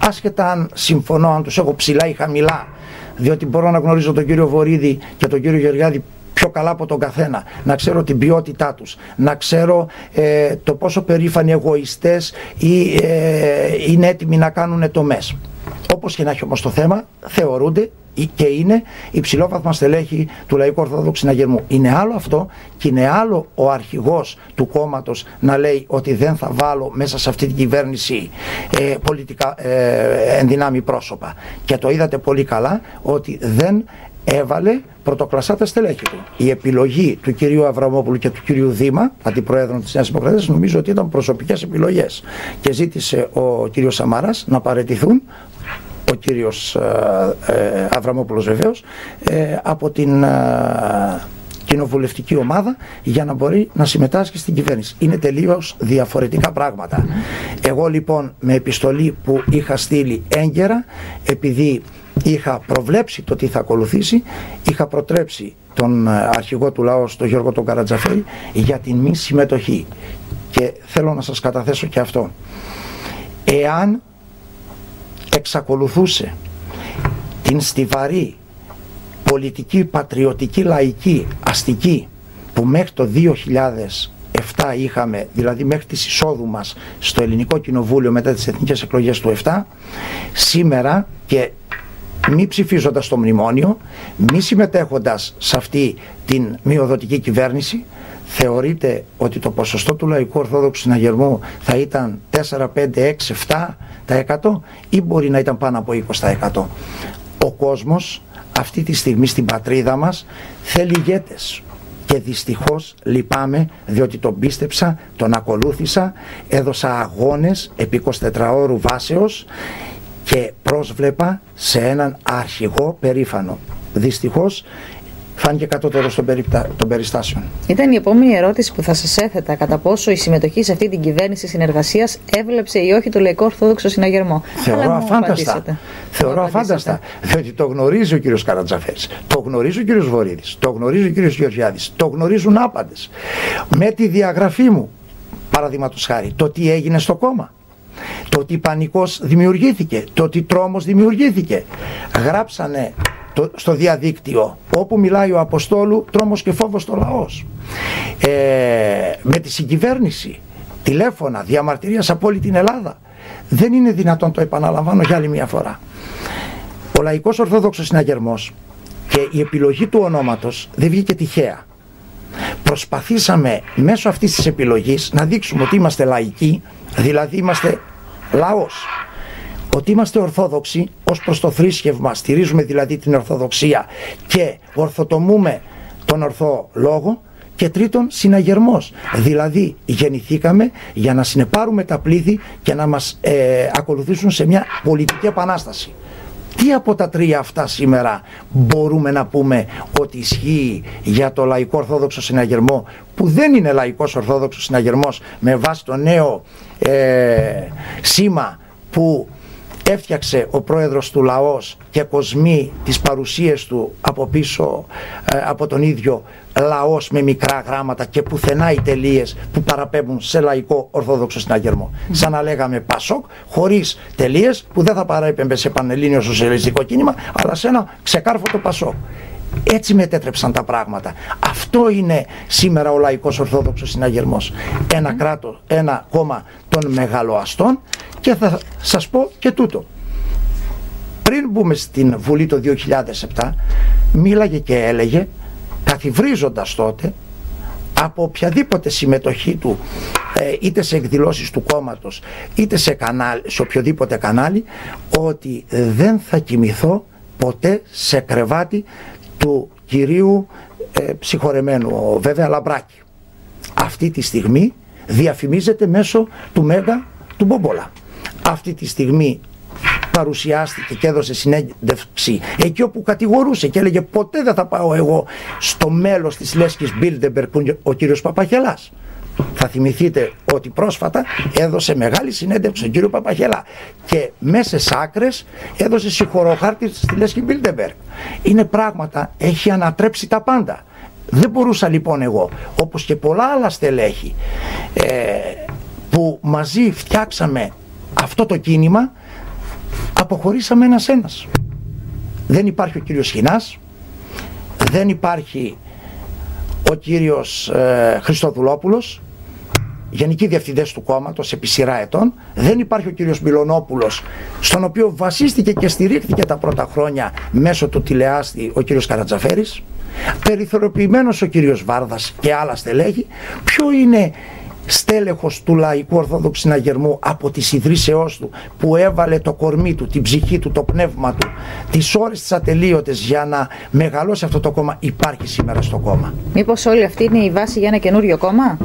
άσχετα αν συμφωνώ, αν τους έχω ψηλά ή χαμηλά, διότι μπορώ να γνωρίζω τον κύριο Βορίδη και τον κύριο Γεωργιάδη πιο καλά από τον καθένα, να ξέρω την ποιότητά τους, να ξέρω το πόσο περήφανοι εγωιστές ή είναι έτοιμοι να κάνουν τομές. Όπως και να έχει όμως το θέμα, θεωρούνται και είναι υψηλόβαθμα στελέχη του Λαϊκού Ορθόδοξου Συναγερμού. Είναι άλλο αυτό και είναι άλλο ο αρχηγός του κόμματος να λέει ότι δεν θα βάλω μέσα σε αυτή την κυβέρνηση πολιτικά ενδυνάμει πρόσωπα. Και το είδατε πολύ καλά ότι δεν έβαλε πρωτοκλασσά τα στελέχη του. Η επιλογή του κυρίου Αβραμόπουλου και του κυρίου Δήμα, αντιπροέδρων της Νέας Δημοκρατίας, νομίζω ότι ήταν προσωπικές επιλογές. Και ζήτησε ο κύριος Σαμαράς να παραιτηθούν, ο κύριος Αβραμόπουλος βεβαίως, από την κοινοβουλευτική ομάδα για να μπορεί να συμμετάσχει στην κυβέρνηση. Είναι τελείως διαφορετικά πράγματα. Εγώ λοιπόν με επιστολή που είχα στείλει έγκαιρα, επειδή είχα προβλέψει το τι θα ακολουθήσει, είχα προτρέψει τον αρχηγό του λαού, τον Γιώργο τον Καρατζαφέρη, για την μη συμμετοχή. Και θέλω να σας καταθέσω και αυτό. Εάν εξακολουθούσε την στιβαρή πολιτική, πατριωτική, λαϊκή, αστική που μέχρι το 2007 είχαμε, δηλαδή μέχρι τις εισόδου μας στο Ελληνικό Κοινοβούλιο μετά τις εθνικές εκλογές του 7, σήμερα, και μη ψηφίζοντας το μνημόνιο, μη συμμετέχοντας σε αυτή την μειοδοτική κυβέρνηση, θεωρείται ότι το ποσοστό του Λαϊκού Ορθόδοξου Συναγερμού θα ήταν 4, 5, 6, 7% ή μπορεί να ήταν πάνω από 20%. Ο κόσμος αυτή τη στιγμή στην πατρίδα μας θέλει ηγέτες. Και δυστυχώς λυπάμαι, διότι τον πίστεψα, τον ακολούθησα, έδωσα αγώνες επί 24 ώρου βάσεως και πρόσβλεπα σε έναν αρχηγό περήφανο. Δυστυχώς φάνηκε κατώτερο των περιστάσεων. Ήταν η επόμενη ερώτηση που θα σας έθετα, κατά πόσο η συμμετοχή σε αυτή την κυβέρνηση συνεργασίας έβλεψε ή όχι το Λαϊκό Ορθόδοξο Συναγερμό. Θεωρώ αφάνταστα. Θεωρώ αφάνταστα. Διότι το γνωρίζει ο κύριος Καρατζαφέρης, το γνωρίζει ο κύριος Βορίδης, το γνωρίζει ο κύριος Γεωργιάδης, το γνωρίζουν άπαντες. Με τη διαγραφή μου, παραδείγματος χάρη, το τι έγινε στο κόμμα, το ότι πανικός δημιουργήθηκε, το ότι τρόμος δημιουργήθηκε, γράψανε στο διαδίκτυο, όπου μιλάει ο Αποστόλου, τρόμος και φόβος στο λαός, με τη συγκυβέρνηση, τηλέφωνα, διαμαρτυρίας από όλη την Ελλάδα. Δεν είναι δυνατόν, το επαναλαμβάνω για άλλη μια φορά. Ο Λαϊκός Ορθόδοξος Συναγερμός και η επιλογή του ονόματος δεν βγήκε τυχαία. Προσπαθήσαμε μέσω αυτής της επιλογής να δείξουμε ότι είμαστε λαϊκοί, δηλαδή είμαστε λαός, ότι είμαστε ορθόδοξοι ως προς το θρήσκευμα, στηρίζουμε δηλαδή την Ορθοδοξία και ορθοτομούμε τον ορθό λόγο, και τρίτον συναγερμός, δηλαδή γεννηθήκαμε για να συνεπάρουμε τα πλήθη και να μας ακολουθήσουν σε μια πολιτική επανάσταση. Τι από τα τρία αυτά σήμερα μπορούμε να πούμε ότι ισχύει για το Λαϊκό Ορθόδοξο Συναγερμό, που δεν είναι Λαϊκός Ορθόδοξος Συναγερμός με βάση το νέο σήμα που έφτιαξε ο πρόεδρος του λαός και κοσμεί τις παρουσίες του από πίσω από τον ίδιο λαός με μικρά γράμματα και πουθενά οι τελείες που παραπέμπουν σε Λαϊκό Ορθόδοξο Συναγερμό. Σαν να λέγαμε Πασόκ χωρίς τελείες που δεν θα παραπέμπε σε Πανελλήνιο Σοσιαλιστικό Κίνημα, αλλά σε ένα ξεκάρφωτο Πασόκ. Έτσι μετέτρεψαν τα πράγματα. Αυτό είναι σήμερα ο Λαϊκός Ορθόδοξος Συναγερμός. Ένα κράτος, ένα κόμμα των μεγαλοαστών. Και θα σας πω και τούτο. Πριν μπούμε στην Βουλή το 2007, μίλαγε και έλεγε, καθιβρίζοντας τότε από οποιαδήποτε συμμετοχή του, είτε σε εκδηλώσεις του κόμματος είτε σε οποιοδήποτε κανάλι, ότι δεν θα κοιμηθώ ποτέ σε κρεβάτι του κυρίου ψυχορεμένου, βέβαια, Λαμπράκη. Αυτή τη στιγμή διαφημίζεται μέσω του Μέγκα του Μπόμπολα. Αυτή τη στιγμή παρουσιάστηκε και έδωσε συνέντευξη εκεί όπου κατηγορούσε και έλεγε ποτέ δεν θα πάω εγώ στο μέλος της Λέσχης Μπίλντεμπεργκ που είναι ο κύριος Παπαχελάς. Θα θυμηθείτε ότι πρόσφατα έδωσε μεγάλη συνέντευξη στον κύριο Παπαχελά και μέσα σε άκρες έδωσε συγχωροχάρτη στη Λέσχη Μπίλντεμπεργκ. Είναι πράγματα, έχει ανατρέψει τα πάντα. Δεν μπορούσα λοιπόν εγώ, όπως και πολλά άλλα στελέχη που μαζί φτιάξαμε αυτό το κίνημα, αποχωρήσαμε ένας-ένας. Δεν υπάρχει ο κύριος Χινάς, δεν υπάρχει ο κύριος Χριστοδουλόπουλος, γενικοί διευθυντές του κόμματος επί σειρά ετών, δεν υπάρχει ο κύριος Μιλονόπουλος, στον οποίο βασίστηκε και στηρίχθηκε τα πρώτα χρόνια μέσω του τηλεάστη ο κύριος Καρατζαφέρης, περιθωριοποιημένος ο κύριος Βάρδας και άλλα στελέχη. Ποιο είναι στέλεχος του Λαϊκού Ορθόδοξου Συναγερμού από τις ιδρύσεώς του, που έβαλε το κορμί του, την ψυχή του, το πνεύμα του, τις ώρες τις ατελείωτες για να μεγαλώσει αυτό το κόμμα, υπάρχει σήμερα στο κόμμα? Μήπως όλη αυτή είναι η βάση για ένα καινούριο κόμμα?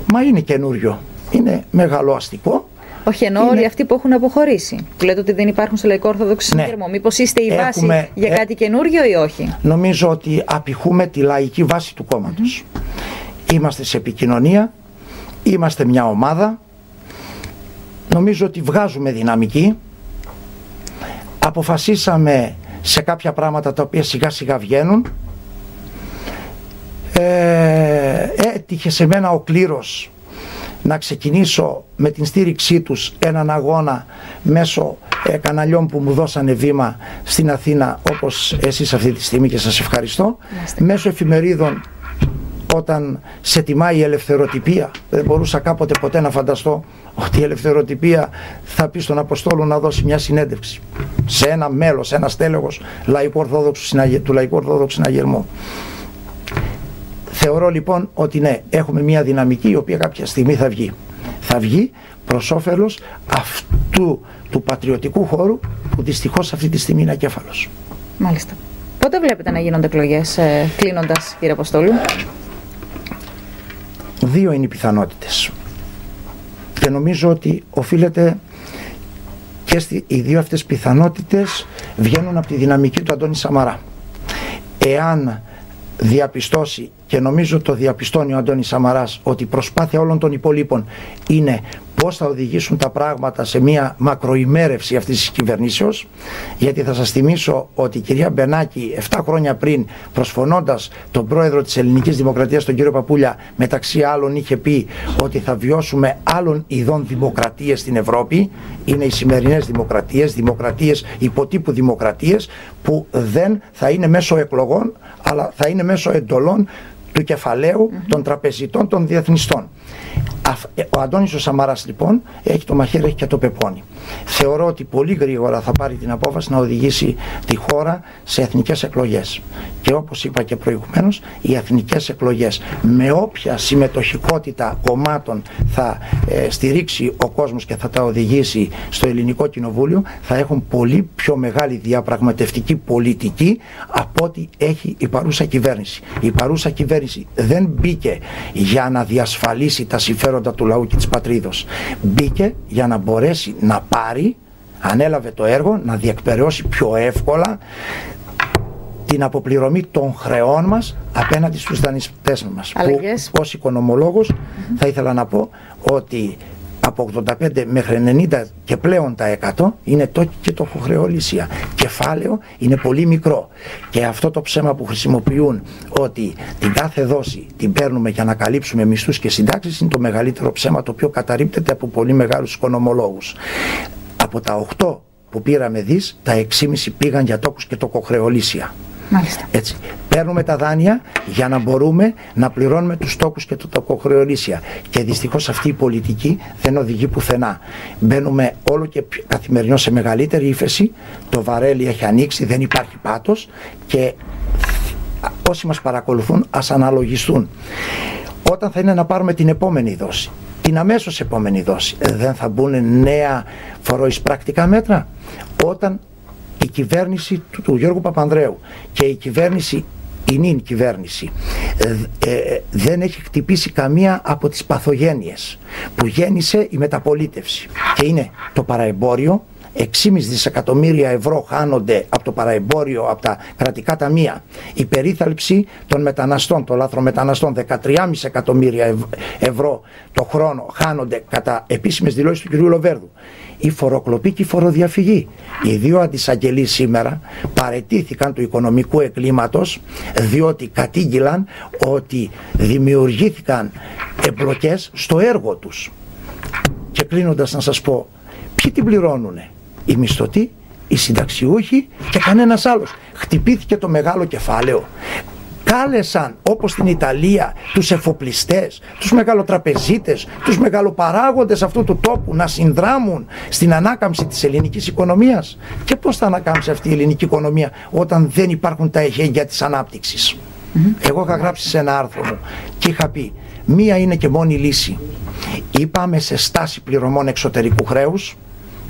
Μα είναι καινούριο, είναι μεγαλοαστικό. Όχι, εννοώ όλοι αυτοί που έχουν αποχωρήσει. Που λέτε ότι δεν υπάρχουν στο Λαϊκό Ορθόδοξο Συναγερμό. Μήπως είστε η βάση για κάτι καινούριο ή όχι? Νομίζω ότι απηχούμε τη λαϊκή βάση του κόμματος. Είμαστε σε επικοινωνία, είμαστε μια ομάδα, νομίζω ότι βγάζουμε δυναμική, αποφασίσαμε σε κάποια πράγματα τα οποία σιγά σιγά βγαίνουν. Έτυχε σε μένα ο κλήρος να ξεκινήσω με την στήριξή τους έναν αγώνα μέσω καναλιών που μου δώσανε βήμα στην Αθήνα, όπως εσείς αυτή τη στιγμή, και σας ευχαριστώ, μέσω εφημερίδων. Όταν σε τιμάει η ελευθεροτυπία, δεν μπορούσα κάποτε ποτέ να φανταστώ ότι η ελευθεροτυπία θα πει στον Αποστόλο να δώσει μια συνέντευξη σε ένα μέλος, ένα στέλεχος του Λαϊκού Ορθόδοξου Συναγερμού. Θεωρώ λοιπόν ότι ναι, έχουμε μια δυναμική η οποία κάποια στιγμή θα βγει. Θα βγει προς όφελος αυτού του πατριωτικού χώρου που δυστυχώς αυτή τη στιγμή είναι ακέφαλος. Μάλιστα. Πότε βλέπετε να γίνονται εκλογές, κλείνοντας, κύριε Αποστόλου? Δύο είναι οι πιθανότητες και νομίζω ότι οφείλεται και οι δύο αυτές πιθανότητες βγαίνουν από τη δυναμική του Αντώνη Σαμαρά. Εάν διαπιστώσει, και νομίζω το διαπιστώνει ο Αντώνης Σαμαράς, ότι η προσπάθεια όλων των υπολείπων είναι πώς θα οδηγήσουν τα πράγματα σε μια μακροημέρευση αυτής της κυβερνήσεως, γιατί θα σας θυμίσω ότι η κυρία Μπενάκη 7 χρόνια πριν, προσφωνώντας τον πρόεδρο της Ελληνικής Δημοκρατίας, τον κύριο Παπούλια, μεταξύ άλλων είχε πει ότι θα βιώσουμε άλλων ειδών δημοκρατίες στην Ευρώπη. Είναι οι σημερινές δημοκρατίες υποτύπου δημοκρατίες, που δεν θα είναι μέσω εκλογών, αλλά θα είναι μέσω εντολών του κεφαλαίου, των τραπεζιτών, των διεθνιστών. Ο Αντώνης ο Σαμαράς λοιπόν έχει το μαχαίρι, έχει και το πεπόνι. Θεωρώ ότι πολύ γρήγορα θα πάρει την απόφαση να οδηγήσει τη χώρα σε εθνικές εκλογές. Και όπως είπα και προηγουμένως, οι εθνικές εκλογές, με όποια συμμετοχικότητα κομμάτων θα στηρίξει ο κόσμος και θα τα οδηγήσει στο Ελληνικό Κοινοβούλιο, θα έχουν πολύ πιο μεγάλη διαπραγματευτική πολιτική από ό,τι έχει η παρούσα κυβέρνηση. Η παρούσα κυβέρνηση δεν μπήκε για να διασφαλίσει τα συμφέροντα του λαού και της πατρίδος. Μπήκε για να μπορέσει να πάρει, ανέλαβε το έργο να διεκπεραιώσει πιο εύκολα την αποπληρωμή των χρεών μας απέναντι στους δανειστές μας. Που, ως οικονομολόγος θα ήθελα να πω ότι από 85 μέχρι 90 και πλέον τα 100 είναι το και το χρεολυσία. Κεφάλαιο είναι πολύ μικρό. Και αυτό το ψέμα που χρησιμοποιούν, ότι την κάθε δόση την παίρνουμε για να καλύψουμε μισθούς και συντάξεις, είναι το μεγαλύτερο ψέμα, το οποίο καταρρίπτεται από πολύ μεγάλους οικονομολόγους. Από τα 8 που πήραμε δις, τα 6,5 πήγαν για τόκους και τοκοχρεολύσια. Μάλιστα. Έτσι. Παίρνουμε τα δάνεια για να μπορούμε να πληρώνουμε τους τόκους και το τοκοχρεολύσια. Και δυστυχώς αυτή η πολιτική δεν οδηγεί πουθενά. Μπαίνουμε όλο και καθημερινώς σε μεγαλύτερη ύφεση. Το βαρέλι έχει ανοίξει, δεν υπάρχει πάτος, και όσοι μας παρακολουθούν ας αναλογιστούν. Όταν θα είναι να πάρουμε την επόμενη δόση, την αμέσως επόμενη δόση, δεν θα μπουν νέα φοροεισπρακτικά μέτρα? Όταν η κυβέρνηση του Γιώργου Παπανδρέου και η κυβέρνηση, η νυν κυβέρνηση, δεν έχει χτυπήσει καμία από τις παθογένειες που γέννησε η μεταπολίτευση, και είναι το παραεμπόριο. 6,5 δισεκατομμύρια ευρώ χάνονται από το παραεμπόριο, από τα κρατικά ταμεία. Η περίθαλψη των μεταναστών, των λαθρομεταναστών, 13,5 εκατομμύρια ευρώ το χρόνο χάνονται κατά επίσημες δηλώσεις του κ. Λοβέρδου. Η φοροκλοπή και η φοροδιαφυγή. Οι δύο αντισαγγελείς σήμερα παραιτήθηκαν του οικονομικού εγκλήματος, διότι κατήγγυλαν ότι δημιουργήθηκαν εμπλοκές στο έργο τους. Και κλείνοντας να σας πω, ποιοι την πληρώνουνε? Οι μισθωτοί οι συνταξιούχοι και κανένας άλλος. Χτυπήθηκε το μεγάλο κεφάλαιο. Κάλεσαν, όπως στην Ιταλία, τους εφοπλιστές, τους μεγαλοτραπεζίτες, τους μεγαλοπαράγοντες αυτού του τόπου να συνδράμουν στην ανάκαμψη της ελληνικής οικονομίας. Και πώς θα ανακάμψει αυτή η ελληνική οικονομία όταν δεν υπάρχουν τα εχέγγυα της ανάπτυξης? Εγώ είχα γράψει σε ένα άρθρο μου και είχα πει, μία είναι και μόνη λύση. Ή πάμε σε στάση πληρωμών εξωτερικού χρέους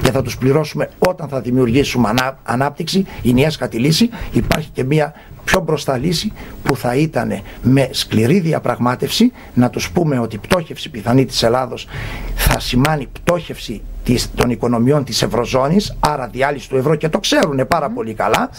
και θα τους πληρώσουμε όταν θα δημιουργήσουμε ανάπτυξη, η νέσκατη λύση. Υπάρχει και μία πιο μπροστά λύση που θα ήταν με σκληρή διαπραγμάτευση να τους πούμε ότι η πτώχευση πιθανή της Ελλάδος θα σημάνει πτώχευση των οικονομιών της Ευρωζώνης, άρα διάλυση του ευρώ, και το ξέρουν πάρα πολύ καλά,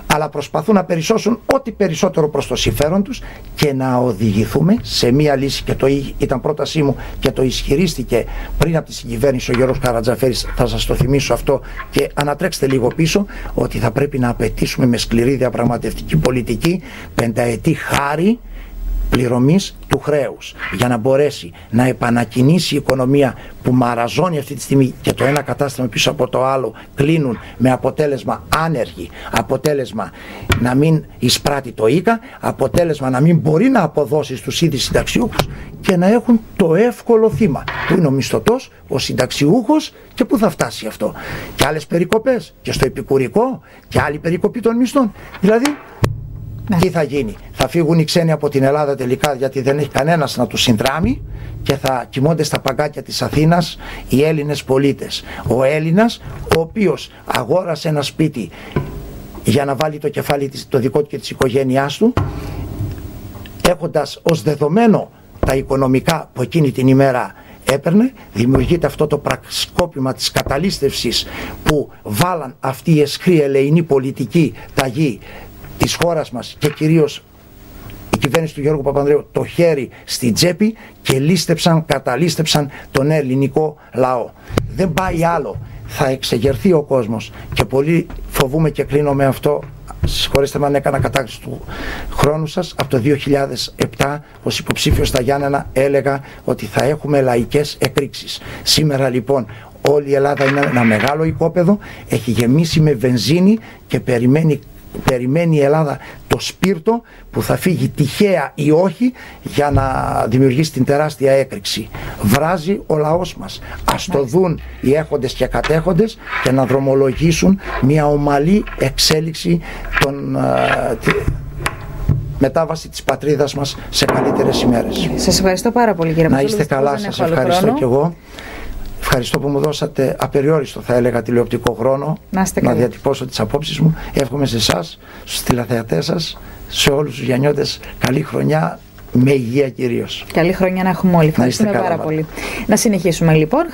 αλλά προσπαθούν να περισσώσουν ό,τι περισσότερο προς το συμφέρον τους και να οδηγηθούμε σε μία λύση, και το ήταν πρότασή μου και το ισχυρίστηκε πριν από τη συγκυβέρνηση ο Γιώργος Καρατζαφέρης, θα σας το θυμίσω αυτό και ανατρέξτε λίγο πίσω, ότι θα πρέπει να απαιτήσουμε με σκληρή διαπραγματευτική πολιτική πενταετή χάρη πληρωμής του χρέους, για να μπορέσει να επανακινήσει η οικονομία που μαραζώνει αυτή τη στιγμή και το ένα κατάστημα πίσω από το άλλο κλείνουν, με αποτέλεσμα άνεργοι, αποτέλεσμα να μην εισπράττει το ΙΚΑ, αποτέλεσμα να μην μπορεί να αποδώσει στους ίδιους συνταξιούχους και να έχουν το εύκολο θύμα που είναι ο μισθωτός, ο συνταξιούχος. Και πού θα φτάσει αυτό? Και άλλες περικοπές και στο επικουρικό και άλλη περικοπή των μισθών. Δηλαδή τι θα γίνει? Θα φύγουν οι ξένοι από την Ελλάδα τελικά, γιατί δεν έχει κανένας να τους συνδράμει, και θα κοιμώνται στα παγκάκια της Αθήνας οι Έλληνες πολίτες. Ο Έλληνας, ο οποίος αγόρασε ένα σπίτι για να βάλει το κεφάλι το δικό του και της οικογένειάς του, έχοντας ως δεδομένο τα οικονομικά που εκείνη την ημέρα έπαιρνε, δημιουργείται αυτό το πραξικόπημα της καταλήστευσης που βάλαν αυτοί οι αισχροί ελεηνοί πολιτικοί ταγοί της χώρας μας και κυρίως η κυβέρνηση του Γιώργου Παπανδρέου το χέρι στην τσέπη και καταλήστεψαν τον ελληνικό λαό. Δεν πάει άλλο. Θα εξεγερθεί ο κόσμος και πολύ φοβούμαι, και κλείνω με αυτό, συγχωρέστε με αν έκανα κατάκτηση του χρόνου σας. Από το 2007 ως υποψήφιος στα Γιάννενα έλεγα ότι θα έχουμε λαϊκές εκρήξεις. Σήμερα λοιπόν όλη η Ελλάδα είναι ένα μεγάλο οικόπεδο, έχει γεμίσει με βενζίνη και περιμένει η Ελλάδα το σπίρτο που θα φύγει τυχαία ή όχι για να δημιουργήσει την τεράστια έκρηξη. Βράζει ο λαός μας. Ας το δουν οι έχοντες και κατέχοντες και να δρομολογήσουν μια ομαλή εξέλιξη μετάβαση της πατρίδας μας σε καλύτερες ημέρες. Σας ευχαριστώ πάρα πολύ, κύριε Μασούλου. Να είστε καλά, σας ευχαριστώ κι εγώ. Ευχαριστώ που μου δώσατε απεριόριστο, θα έλεγα, τηλεοπτικό χρόνο να διατυπώσω τις απόψεις μου. Εύχομαι σε εσάς, στους τηλεθεατές σας, σε όλους τους Γιαννιώτες, καλή χρονιά, με υγεία κυρίως. Καλή χρονιά να έχουμε όλοι. Ευχαριστούμε πάρα πολύ. Να συνεχίσουμε λοιπόν.